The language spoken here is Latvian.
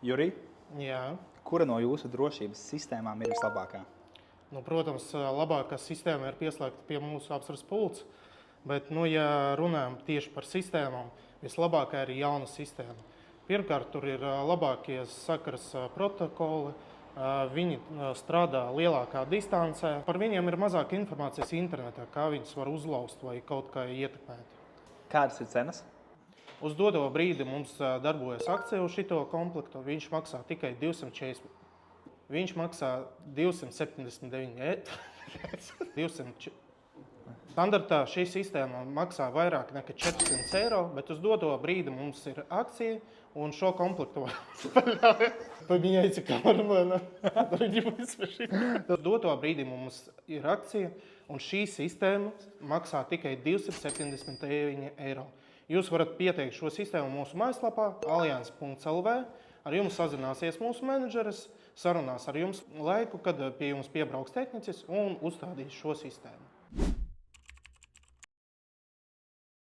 Jurij, Jā. kura no jūsu drošības sistēmām ir vislabākā? Nu, protams, labākā sistēma ir pieslēgta pie mūsu apskates pults, bet, ja runājam tieši par sistēmām, vislabākā ir jauna sistēma. Pirmkārt, tur ir labākie sakaras protokoli, viņi strādā lielākā distancē, par viņiem ir mazāk informācijas internetā, kā viņus var uzlauzt vai kaut kā ietekmēt. Kādas ir cenas? Uz doto brīdi mums darbojas akcija uz šito komplektu, viņš maksā tikai 240. Viņš maksā 279 eiro. Standartā šī sistēma maksā vairāk nekā 400 eiro, bet uz doto brīdi mums ir akcija, un šo komplektu var paņēma kameru. Uz doto brīdi mums ir akcija, un šī sistēma maksā tikai 279 eiro. Jūs varat pieteikt šo sistēmu mūsu mājaslapā alliance.lv. Ar jums sazināsies mūsu menedžeris, sarunās ar jums laiku, kad pie jums piebrauks tehnicis un uzstādīs šo sistēmu.